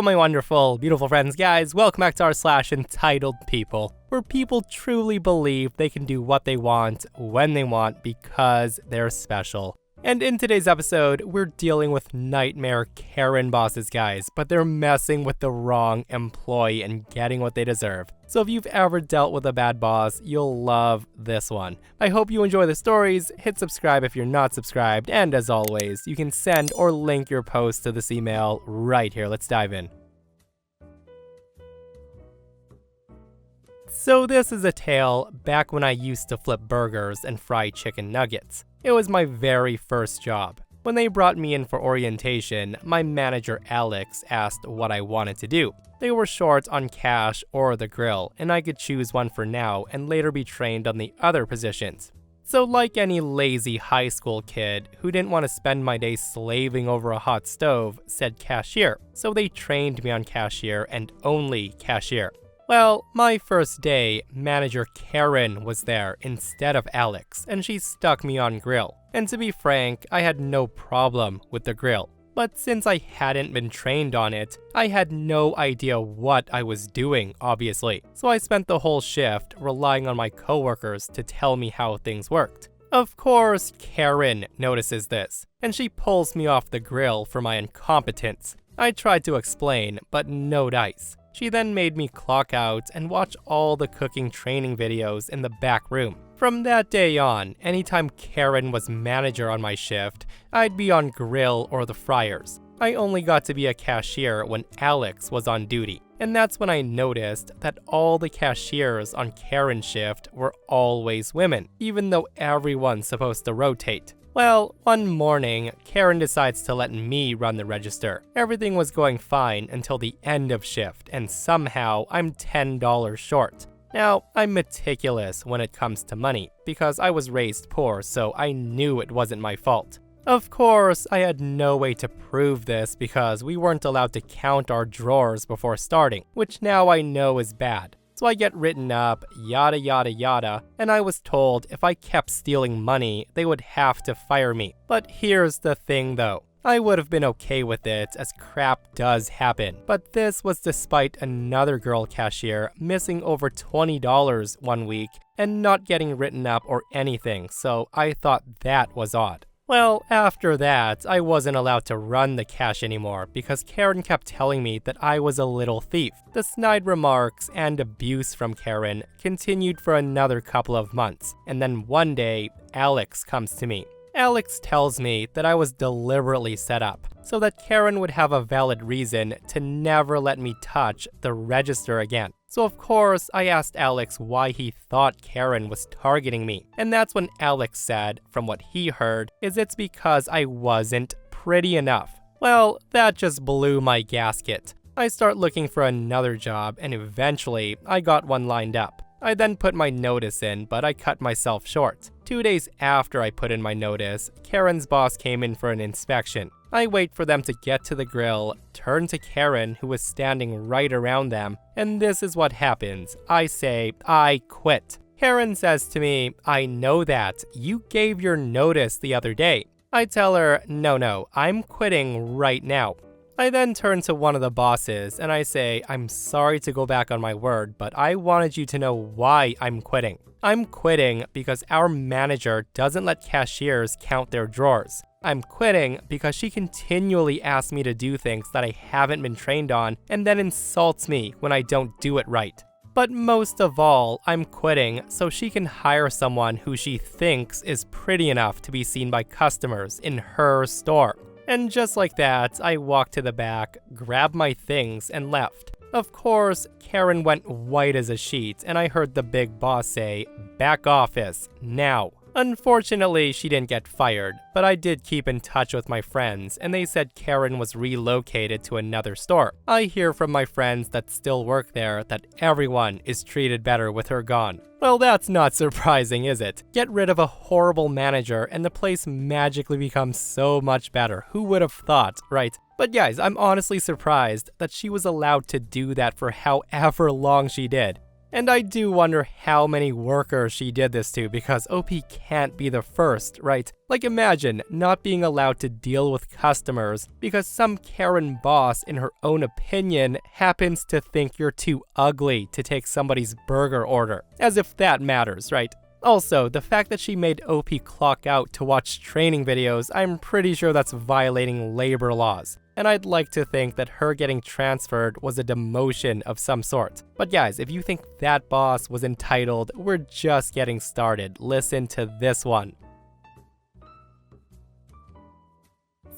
Hello my wonderful, beautiful friends, guys. Welcome back to our /EntitledPeople, where people truly believe they can do what they want, when they want, because they're special. And in today's episode, we're dealing with nightmare Karen bosses, guys, but they're messing with the wrong employee and getting what they deserve. So if you've ever dealt with a bad boss, you'll love this one. I hope you enjoy the stories. Hit subscribe if you're not subscribed, and as always, you can send or link your post to this email right here. Let's dive in. So this is a tale back when I used to flip burgers and fry chicken nuggets. It was my very first job. When they brought me in for orientation, my manager Alex asked what I wanted to do. They were short on cash or the grill, and I could choose one for now and later be trained on the other positions. So like any lazy high school kid who didn't want to spend my day slaving over a hot stove, said cashier. So they trained me on cashier and only cashier. Well, my first day, manager Karen was there instead of Alex, and she stuck me on grill. And to be frank, I had no problem with the grill. But since I hadn't been trained on it, I had no idea what I was doing, obviously. So I spent the whole shift relying on my coworkers to tell me how things worked. Of course, Karen notices this, and she pulls me off the grill for my incompetence. I tried to explain, but no dice. She then made me clock out and watch all the cooking training videos in the back room. From that day on, anytime Karen was manager on my shift, I'd be on grill or the fryers. I only got to be a cashier when Alex was on duty. And that's when I noticed that all the cashiers on Karen's shift were always women, even though everyone's supposed to rotate. Well, one morning, Karen decides to let me run the register. Everything was going fine until the end of shift, and somehow I'm $10 short. Now, I'm meticulous when it comes to money, because I was raised poor, so I knew it wasn't my fault. Of course, I had no way to prove this because we weren't allowed to count our drawers before starting, which now I know is bad. So I get written up, yada yada yada, and I was told if I kept stealing money, they would have to fire me. But here's the thing though. I would have been okay with it, as crap does happen. But this was despite another girl cashier missing over $20 one week and not getting written up or anything, so I thought that was odd. Well, after that, I wasn't allowed to run the cash anymore because Karen kept telling me that I was a little thief. The snide remarks and abuse from Karen continued for another couple of months, and then one day, Alex comes to me. Alex tells me that I was deliberately set up so that Karen would have a valid reason to never let me touch the register again. So of course, I asked Alex why he thought Karen was targeting me. And that's when Alex said, from what he heard, is it's because I wasn't pretty enough. Well, that just blew my gasket. I start looking for another job, and eventually, I got one lined up. I then put my notice in, but I cut myself short. 2 days after I put in my notice, Karen's boss came in for an inspection. I wait for them to get to the grill, turn to Karen, who was standing right around them, and this is what happens. I say, I quit. Karen says to me, I know that. You gave your notice the other day. I tell her, no, I'm quitting right now. I then turn to one of the bosses and I say, I'm sorry to go back on my word, but I wanted you to know why I'm quitting. I'm quitting because our manager doesn't let cashiers count their drawers. I'm quitting because she continually asks me to do things that I haven't been trained on and then insults me when I don't do it right. But most of all, I'm quitting so she can hire someone who she thinks is pretty enough to be seen by customers in her store. And just like that, I walked to the back, grabbed my things, and left. Of course, Karen went white as a sheet, and I heard the big boss say, "Back office, now." Unfortunately, she didn't get fired, but I did keep in touch with my friends, and they said Karen was relocated to another store. I hear from my friends that still work there that everyone is treated better with her gone. Well, that's not surprising, is it? Get rid of a horrible manager and the place magically becomes so much better. Who would have thought, right? But guys, I'm honestly surprised that she was allowed to do that for however long she did. And I do wonder how many workers she did this to, because OP can't be the first, right? Like, imagine not being allowed to deal with customers because some Karen boss, in her own opinion, happens to think you're too ugly to take somebody's burger order. As if that matters, right? Also, the fact that she made OP clock out to watch training videos, I'm pretty sure that's violating labor laws. And I'd like to think that her getting transferred was a demotion of some sort. But guys, if you think that boss was entitled, we're just getting started. Listen to this one.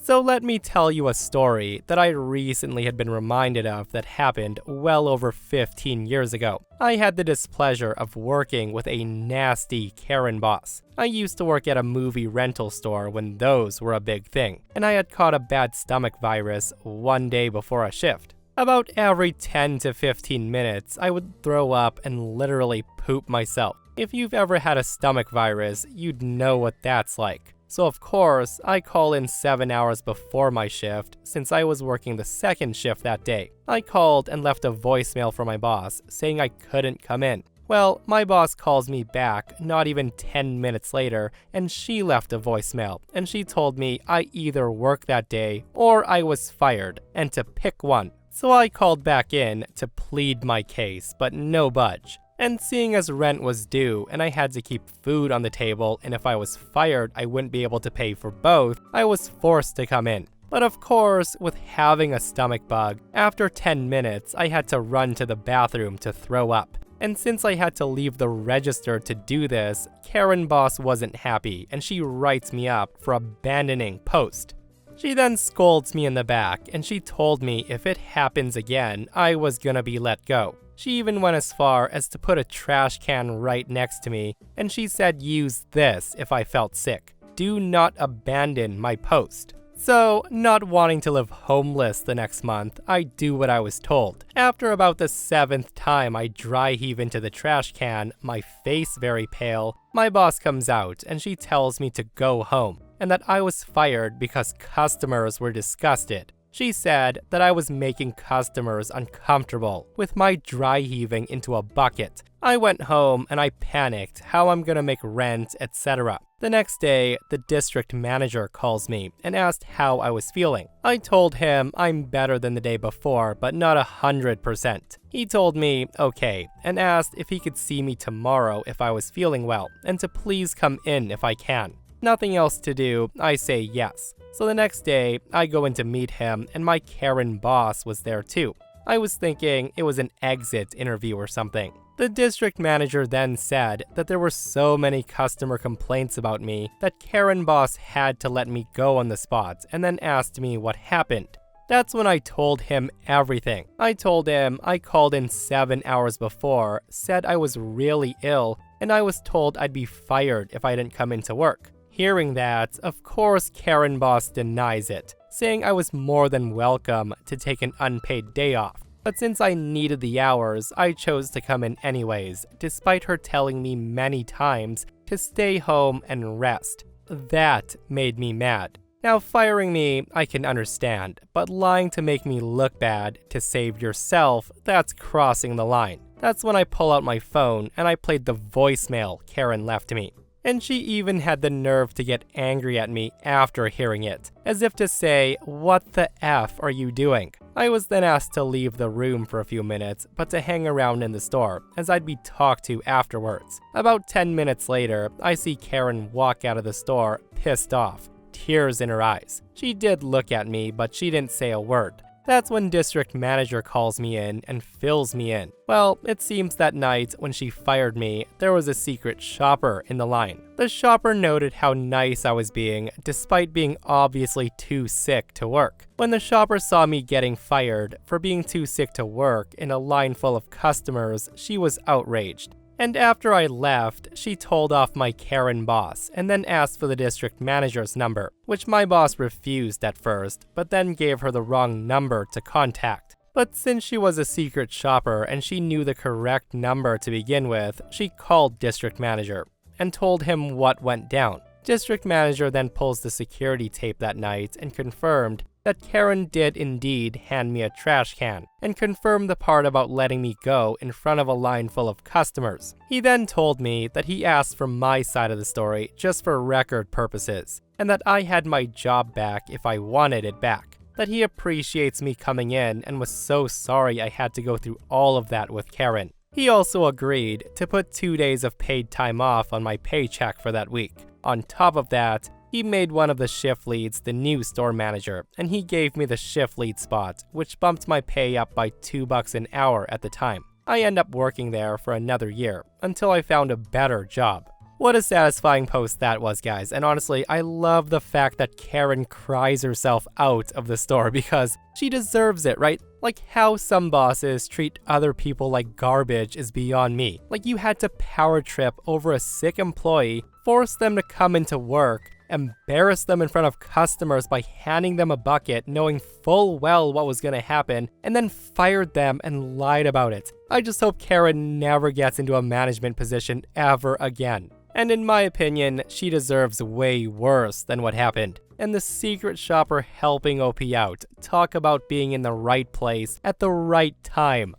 So let me tell you a story that I recently had been reminded of that happened well over 15 years ago. I had the displeasure of working with a nasty Karen boss. I used to work at a movie rental store when those were a big thing, and I had caught a bad stomach virus one day before a shift. About every 10 to 15 minutes, I would throw up and literally poop myself. If you've ever had a stomach virus, you'd know what that's like. So of course, I call in 7 hours before my shift, since I was working the second shift that day. I called and left a voicemail for my boss, saying I couldn't come in. Well, my boss calls me back not even 10 minutes later, and she left a voicemail, and she told me I either worked that day or I was fired, and to pick one. So I called back in to plead my case, but no budge. And seeing as rent was due and I had to keep food on the table, and if I was fired I wouldn't be able to pay for both, I was forced to come in. But of course, with having a stomach bug, after 10 minutes I had to run to the bathroom to throw up. And since I had to leave the register to do this, Karen boss wasn't happy and she writes me up for abandoning post. She then scolds me in the back and she told me if it happens again, I was gonna be let go. She even went as far as to put a trash can right next to me, and she said use this if I felt sick. Do not abandon my post. So, not wanting to live homeless the next month, I do what I was told. After about the 7th time I dry heave into the trash can, my face very pale, my boss comes out and she tells me to go home, and that I was fired because customers were disgusted. She said that I was making customers uncomfortable with my dry heaving into a bucket. I went home and I panicked how I'm gonna make rent, etc. The next day, the district manager calls me and asked how I was feeling. I told him I'm better than the day before, but not 100%. He told me okay, and asked if he could see me tomorrow if I was feeling well, and to please come in if I can. Nothing else to do, I say yes. So the next day, I go in to meet him, and my Karen boss was there too. I was thinking it was an exit interview or something. The district manager then said that there were so many customer complaints about me that Karen boss had to let me go on the spot, and then asked me what happened. That's when I told him everything. I told him I called in 7 hours before, said I was really ill, and I was told I'd be fired if I didn't come into work. Hearing that, of course Karen boss denies it, saying I was more than welcome to take an unpaid day off. But since I needed the hours, I chose to come in anyways, despite her telling me many times to stay home and rest. That made me mad. Now firing me, I can understand, but lying to make me look bad to save yourself, that's crossing the line. That's when I pull out my phone and I played the voicemail Karen left me. And she even had the nerve to get angry at me after hearing it, as if to say, what the F are you doing? I was then asked to leave the room for a few minutes, but to hang around in the store, as I'd be talked to afterwards. About 10 minutes later, I see Karen walk out of the store, pissed off, tears in her eyes. She did look at me, but she didn't say a word. That's when district manager calls me in and fills me in. Well, it seems that night when she fired me, there was a secret shopper in the line. The shopper noted how nice I was being, despite being obviously too sick to work. When the shopper saw me getting fired for being too sick to work in a line full of customers, she was outraged. And after I left, she told off my Karen boss and then asked for the district manager's number, which my boss refused at first, but then gave her the wrong number to contact. But since she was a secret shopper and she knew the correct number to begin with, she called district manager and told him what went down. District manager then pulls the security tape that night and confirmed that Karen did indeed hand me a trash can, and confirmed the part about letting me go in front of a line full of customers. He then told me that he asked for my side of the story just for record purposes, and that I had my job back if I wanted it back. That he appreciates me coming in and was so sorry I had to go through all of that with Karen. He also agreed to put 2 days of paid time off on my paycheck for that week. On top of that, he made one of the shift leads the new store manager, and he gave me the shift lead spot, which bumped my pay up by $2 an hour at the time. I ended up working there for another year, until I found a better job. What a satisfying post that was, guys, and honestly, I love the fact that Karen cries herself out of the store because she deserves it, right? Like, how some bosses treat other people like garbage is beyond me. Like, you had to power trip over a sick employee, force them to come into work, embarrass them in front of customers by handing them a bucket knowing full well what was going to happen, and then fired them and lied about it. I just hope Karen never gets into a management position ever again. And in my opinion, she deserves way worse than what happened. And the secret shopper helping OP out. Talk about being in the right place at the right time.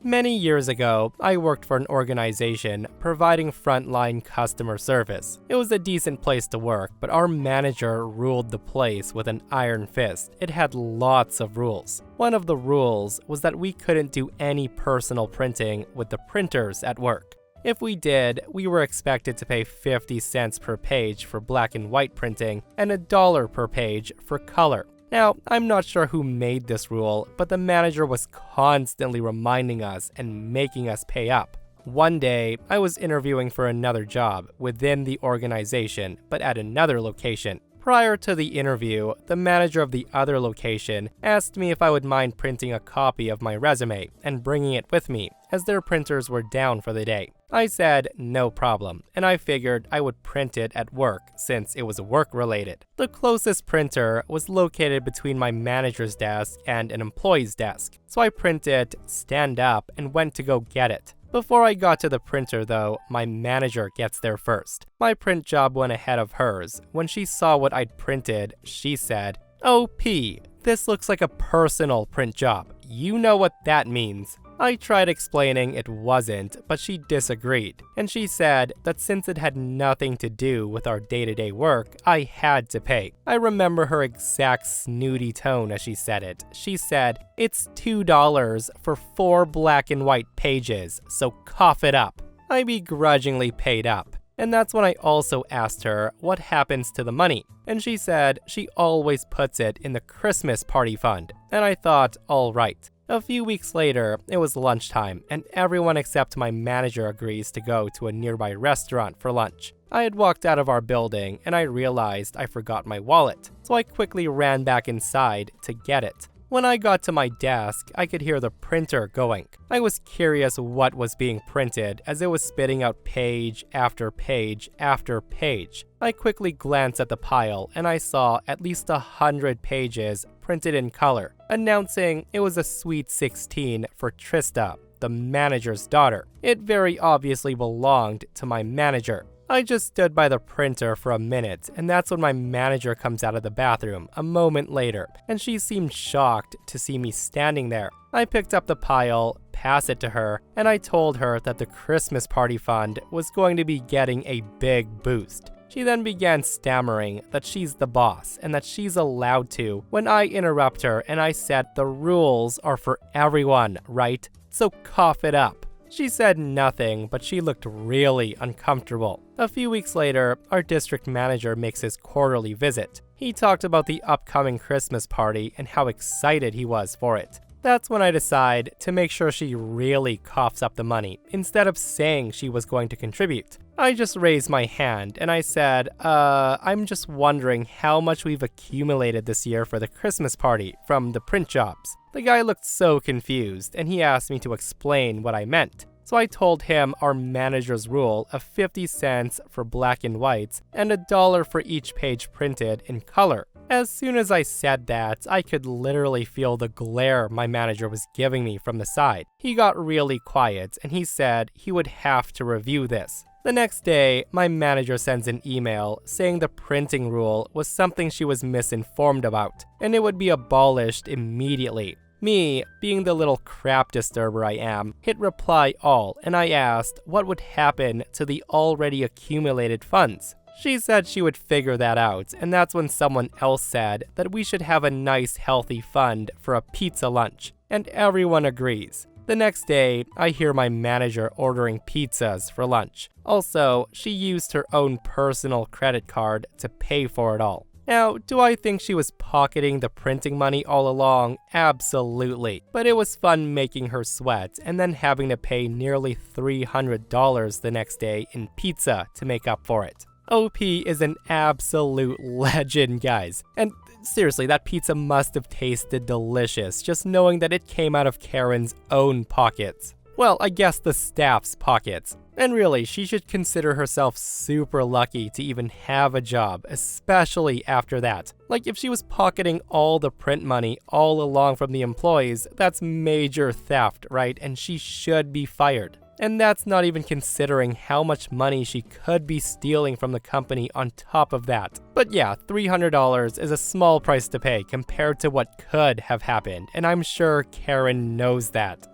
Many years ago, I worked for an organization providing frontline customer service. It was a decent place to work, but our manager ruled the place with an iron fist. It had lots of rules. One of the rules was that we couldn't do any personal printing with the printers at work. If we did, we were expected to pay 50 cents per page for black and white printing and $1 per page for color. Now, I'm not sure who made this rule, but the manager was constantly reminding us and making us pay up. One day, I was interviewing for another job within the organization, but at another location. Prior to the interview, the manager of the other location asked me if I would mind printing a copy of my resume and bringing it with me, as their printers were down for the day. I said no problem, and I figured I would print it at work since it was work-related. The closest printer was located between my manager's desk and an employee's desk, so I printed, stand up, and went to go get it. Before I got to the printer though, my manager gets there first. My print job went ahead of hers. When she saw what I'd printed, she said, "Oh, P, this looks like a personal print job. You know what that means." I tried explaining it wasn't, but she disagreed, and she said that since it had nothing to do with our day-to-day work, I had to pay. I remember her exact snooty tone as she said it. She said, "It's $2 for 4 black and white pages, so cough it up." I begrudgingly paid up. And that's when I also asked her what happens to the money. And she said she always puts it in the Christmas party fund. And I thought, all right. A few weeks later, it was lunchtime, and everyone except my manager agrees to go to a nearby restaurant for lunch. I had walked out of our building, and I realized I forgot my wallet, so I quickly ran back inside to get it. When I got to my desk, I could hear the printer going. I was curious what was being printed as it was spitting out page after page after page. I quickly glanced at the pile and I saw at least 100 pages printed in color, announcing it was a Sweet 16 for Trista, the manager's daughter. It very obviously belonged to my manager. I just stood by the printer for a minute, and that's when my manager comes out of the bathroom a moment later, and she seemed shocked to see me standing there. I picked up the pile, passed it to her, and I told her that the Christmas party fund was going to be getting a big boost. She then began stammering that she's the boss and that she's allowed to, when I interrupt her and I said the rules are for everyone, right? So cough it up. She said nothing, but she looked really uncomfortable. A few weeks later, our district manager makes his quarterly visit. He talked about the upcoming Christmas party and how excited he was for it. That's when I decide to make sure she really coughs up the money, instead of saying she was going to contribute. I just raised my hand and I said, I'm just wondering how much we've accumulated this year for the Christmas party from the print jobs. The guy looked so confused and he asked me to explain what I meant. So I told him our manager's rule of 50 cents for black and whites and $1 for each page printed in color. As soon as I said that, I could literally feel the glare my manager was giving me from the side. He got really quiet and he said he would have to review this. The next day, my manager sends an email saying the printing rule was something she was misinformed about, and it would be abolished immediately. Me, being the little crap disturber I am, hit reply all, and I asked what would happen to the already accumulated funds. She said she would figure that out, and that's when someone else said that we should have a nice healthy fund for a pizza lunch, and everyone agrees. The next day, I hear my manager ordering pizzas for lunch. Also, she used her own personal credit card to pay for it all. Now, do I think she was pocketing the printing money all along? Absolutely. But it was fun making her sweat and then having to pay nearly $300 the next day in pizza to make up for it. OP is an absolute legend, guys. And seriously, that pizza must have tasted delicious just knowing that it came out of Karen's own pockets. Well, I guess the staff's pockets. And really, she should consider herself super lucky to even have a job, especially after that. Like, if she was pocketing all the print money all along from the employees, that's major theft, right? And she should be fired. And that's not even considering how much money she could be stealing from the company on top of that. But yeah, $300 is a small price to pay compared to what could have happened, and I'm sure Karen knows that.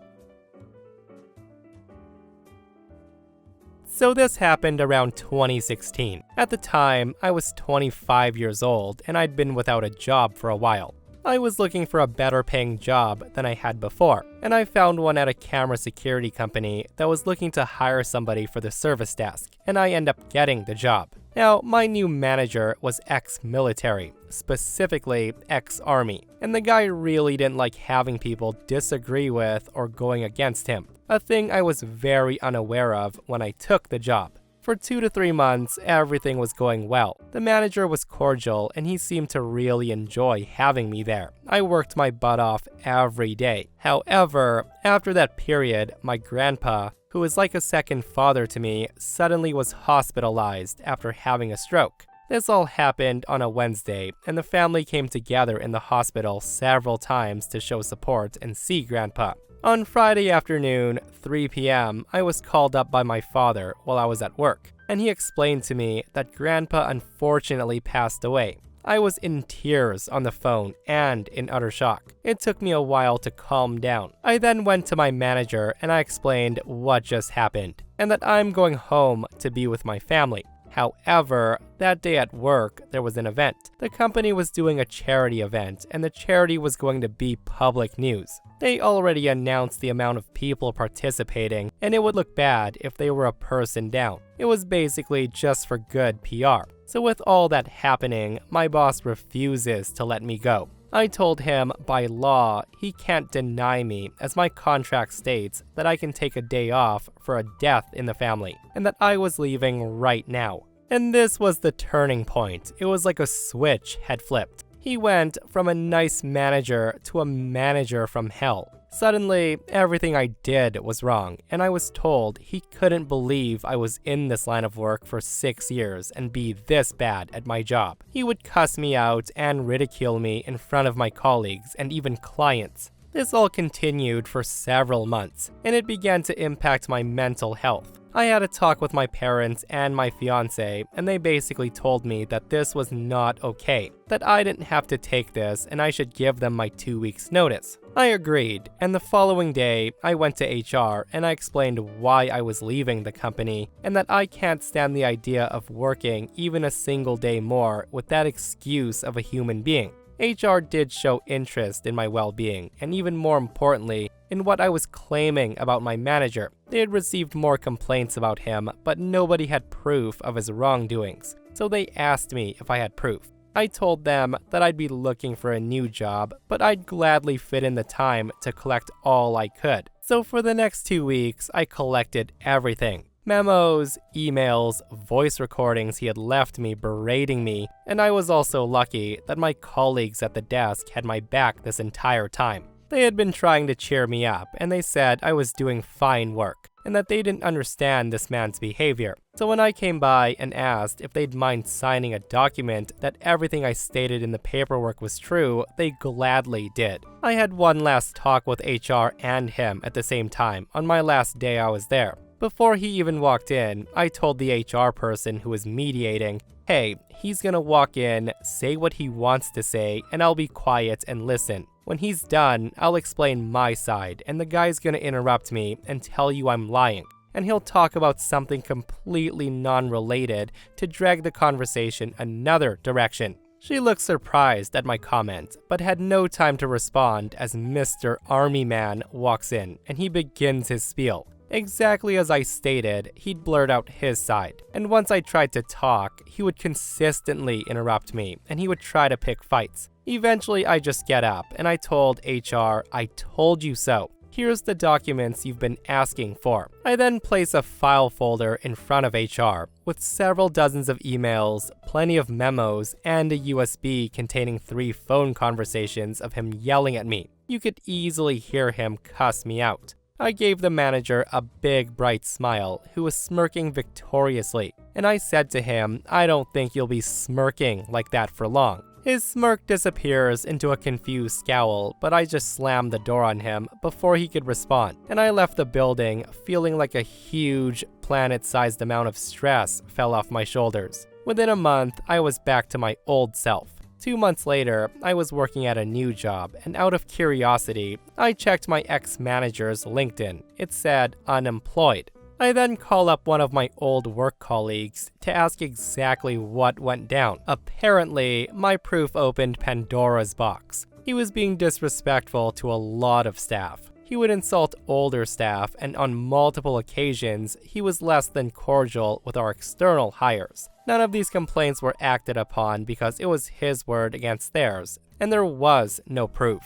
So this happened around 2016. At the time, I was 25 years old and I'd been without a job for a while. I was looking for a better paying job than I had before, and I found one at a camera security company that was looking to hire somebody for the service desk, and I ended up getting the job. Now, my new manager was ex-military, specifically ex-army, and the guy really didn't like having people disagree with or going against him, a thing I was very unaware of when I took the job. For 2 to 3 months, everything was going well. The manager was cordial and he seemed to really enjoy having me there. I worked my butt off every day. However, after that period, my grandpa, who was like a second father to me, suddenly was hospitalized after having a stroke. This all happened on a Wednesday, and the family came together in the hospital several times to show support and see Grandpa. On Friday afternoon, 3 p.m., I was called up by my father while I was at work, and he explained to me that Grandpa unfortunately passed away. I was in tears on the phone and in utter shock. It took me a while to calm down. I then went to my manager and I explained what just happened, and that I'm going home to be with my family. However, that day at work, there was an event. The company was doing a charity event, and the charity was going to be public news. They already announced the amount of people participating, and it would look bad if they were a person down. It was basically just for good PR. So with all that happening, my boss refuses to let me go. I told him by law he can't deny me, as my contract states that I can take a day off for a death in the family, and that I was leaving right now. And this was the turning point. It was like a switch had flipped. He went from a nice manager to a manager from hell. Suddenly, everything I did was wrong, and I was told he couldn't believe I was in this line of work for 6 years and be this bad at my job. He would cuss me out and ridicule me in front of my colleagues and even clients. This all continued for several months, and it began to impact my mental health. I had a talk with my parents and my fiance, and they basically told me that this was not okay, that I didn't have to take this and I should give them my 2 weeks notice. I agreed, and the following day, I went to HR and I explained why I was leaving the company and that I can't stand the idea of working even a single day more with that excuse of a human being. HR did show interest in my well-being, and even more importantly, in what I was claiming about my manager. They had received more complaints about him, but nobody had proof of his wrongdoings, so they asked me if I had proof. I told them that I'd be looking for a new job, but I'd gladly fit in the time to collect all I could. So for the next 2 weeks, I collected everything. Memos, emails, voice recordings he had left me berating me, and I was also lucky that my colleagues at the desk had my back this entire time. They had been trying to cheer me up, and they said I was doing fine work, and that they didn't understand this man's behavior. So when I came by and asked if they'd mind signing a document that everything I stated in the paperwork was true, they gladly did. I had one last talk with HR and him at the same time on my last day I was there. Before he even walked in, I told the HR person who was mediating, hey, he's gonna walk in, say what he wants to say, and I'll be quiet and listen. When he's done, I'll explain my side, and the guy's gonna interrupt me and tell you I'm lying. And he'll talk about something completely non-related to drag the conversation another direction. She looked surprised at my comment, but had no time to respond as Mr. Army Man walks in, and he begins his spiel. Exactly as I stated, he'd blurt out his side, and once I tried to talk, he would consistently interrupt me, and he would try to pick fights. Eventually, I just get up, and I told HR, I told you so. Here's the documents you've been asking for. I then place a file folder in front of HR with several dozens of emails, plenty of memos, and a USB containing 3 phone conversations of him yelling at me. You could easily hear him cuss me out. I gave the manager a big bright smile, who was smirking victoriously, and I said to him, I don't think you'll be smirking like that for long. His smirk disappears into a confused scowl, but I just slammed the door on him before he could respond, and I left the building feeling like a huge, planet-sized amount of stress fell off my shoulders. Within a month, I was back to my old self. 2 months later, I was working at a new job, and out of curiosity, I checked my ex-manager's LinkedIn. It said unemployed. I then call up one of my old work colleagues to ask exactly what went down. Apparently, my proof opened Pandora's box. He was being disrespectful to a lot of staff. He would insult older staff, and on multiple occasions, he was less than cordial with our external hires. None of these complaints were acted upon because it was his word against theirs, and there was no proof.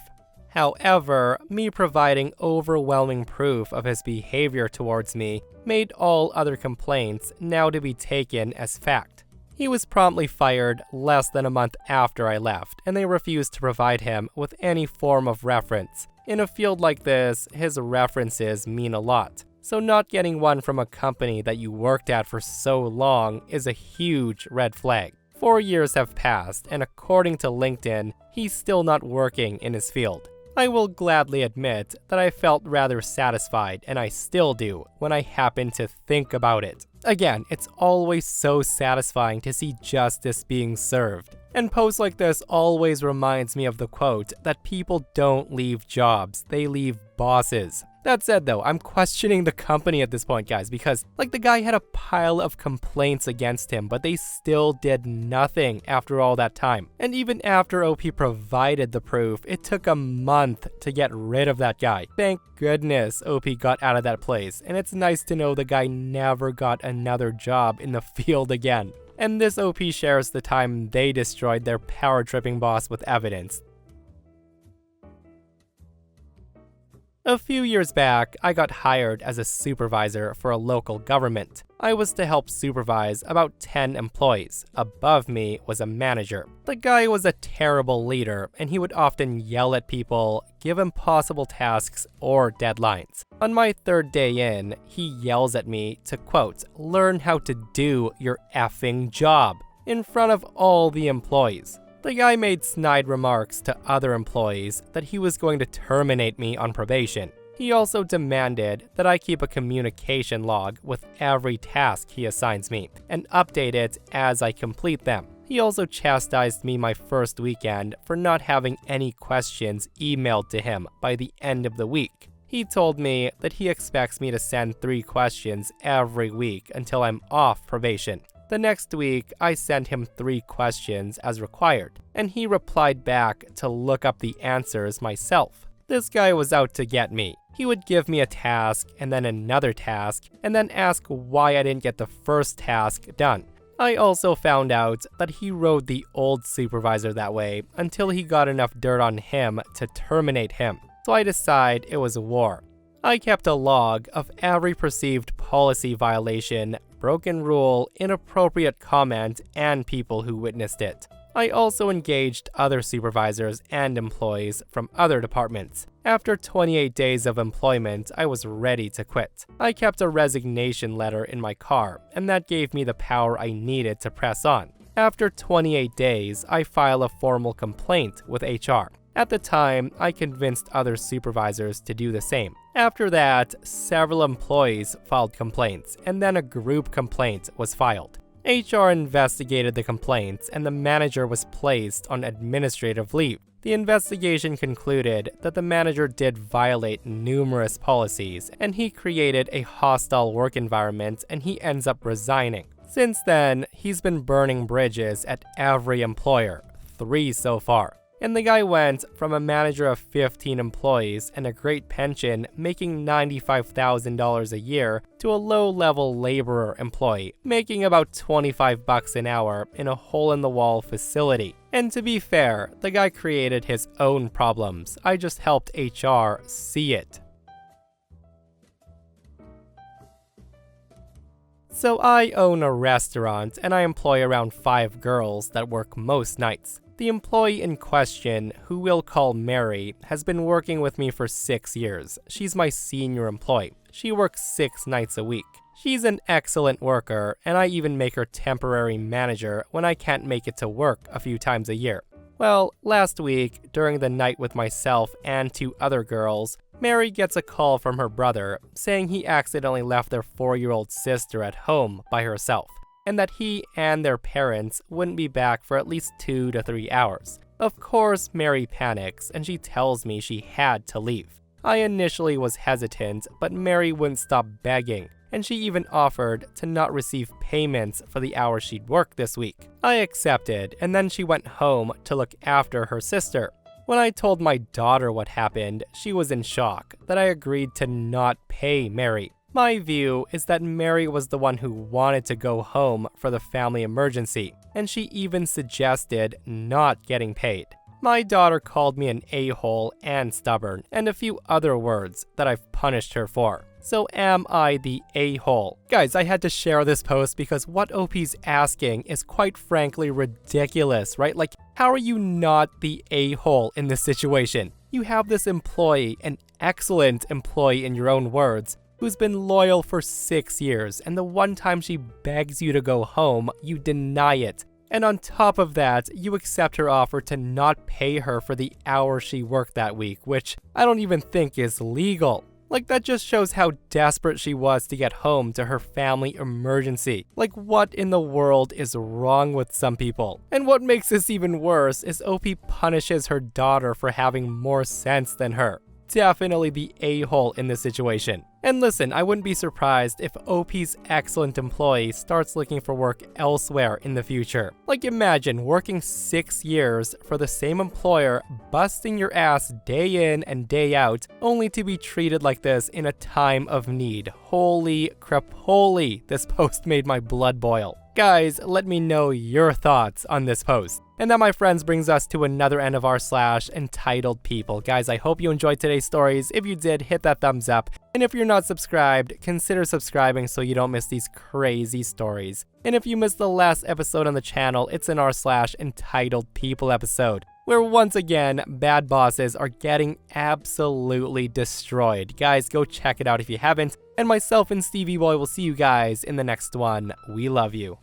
However, me providing overwhelming proof of his behavior towards me made all other complaints now to be taken as fact. He was promptly fired less than a month after I left, and they refused to provide him with any form of reference. In a field like this, his references mean a lot, so not getting one from a company that you worked at for so long is a huge red flag. 4 years have passed, and according to LinkedIn, he's still not working in his field. I will gladly admit that I felt rather satisfied, and I still do, when I happen to think about it. Again, it's always so satisfying to see justice being served. And posts like this always reminds me of the quote that people don't leave jobs, they leave bosses. That said though, I'm questioning the company at this point, guys, because the guy had a pile of complaints against him, but they still did nothing after all that time. And even after OP provided the proof, it took a month to get rid of that guy. Thank goodness OP got out of that place, and it's nice to know the guy never got another job in the field again. And this OP shares the time they destroyed their power-tripping boss with evidence. A few years back, I got hired as a supervisor for a local government. I was to help supervise about 10 employees. Above me was a manager. The guy was a terrible leader, and he would often yell at people, give impossible tasks or deadlines. On my 3rd day in, he yells at me to, quote, learn how to do your effing job, in front of all the employees. The guy made snide remarks to other employees that he was going to terminate me on probation. He also demanded that I keep a communication log with every task he assigns me, and update it as I complete them. He also chastised me my first weekend for not having any questions emailed to him by the end of the week. He told me that he expects me to send 3 questions every week until I'm off probation. The next week, I sent him 3 questions as required, and he replied back to look up the answers myself. This guy was out to get me. He would give me a task, and then another task, and then ask why I didn't get the first task done. I also found out that he rode the old supervisor that way until he got enough dirt on him to terminate him, so I decided it was a war. I kept a log of every perceived policy violation, broken rule, inappropriate comment, and people who witnessed it. I also engaged other supervisors and employees from other departments. After 28 days of employment, I was ready to quit. I kept a resignation letter in my car, and that gave me the power I needed to press on. After 28 days, I filed a formal complaint with HR. At the time, I convinced other supervisors to do the same, After that, several employees filed complaints, and then a group complaint was filed. HR investigated the complaints, and the manager was placed on administrative leave. The investigation concluded that the manager did violate numerous policies, and he created a hostile work environment, and he ends up resigning. Since then, he's been burning bridges at every employer, 3 so far. And the guy went from a manager of 15 employees and a great pension making $95,000 a year to a low-level laborer employee making about $25 an hour in a hole-in-the-wall facility. And to be fair, the guy created his own problems. I just helped HR see it. So I own a restaurant and I employ around 5 girls that work most nights. The employee in question, who we'll call Mary, has been working with me for 6 years. She's my senior employee. She works 6 nights a week. She's an excellent worker, and I even make her temporary manager when I can't make it to work a few times a year. Well, last week, during the night with myself and 2 other girls, Mary gets a call from her brother saying he accidentally left their 4-year-old sister at home by herself, and that he and their parents wouldn't be back for at least 2 to 3 hours. Of course, Mary panics, and she tells me she had to leave. I initially was hesitant, but Mary wouldn't stop begging, and she even offered to not receive payments for the hours she'd worked this week. I accepted, and then she went home to look after her sister. When I told my daughter what happened, she was in shock that I agreed to not pay Mary. My view is that Mary was the one who wanted to go home for the family emergency, and she even suggested not getting paid. My daughter called me an a-hole and stubborn, and a few other words that I've punished her for. So am I the a-hole? Guys, I had to share this post because what OP's asking is quite frankly ridiculous, right? Like, how are you not the a-hole in this situation? You have this employee, an excellent employee in your own words, who's been loyal for 6 years, and the one time she begs you to go home, you deny it. And on top of that, you accept her offer to not pay her for the hours she worked that week, which I don't even think is legal. Like, that just shows how desperate she was to get home to her family emergency. Like, what in the world is wrong with some people? And what makes this even worse is OP punishes her daughter for having more sense than her. Definitely the a-hole in this situation. And listen, I wouldn't be surprised if OP's excellent employee starts looking for work elsewhere in the future. Like, imagine working 6 years for the same employer, busting your ass day in and day out, only to be treated like this in a time of need. Holy crapoly, this post made my blood boil. Guys, let me know your thoughts on this post. And that, my friends, brings us to another end of our / entitled people. Guys, I hope you enjoyed today's stories. If you did, hit that thumbs up. And if you're not subscribed, consider subscribing so you don't miss these crazy stories. And if you missed the last episode on the channel, it's in our / entitled people episode, where once again, bad bosses are getting absolutely destroyed. Guys, go check it out if you haven't. And myself and Stevie Boy will see you guys in the next one. We love you.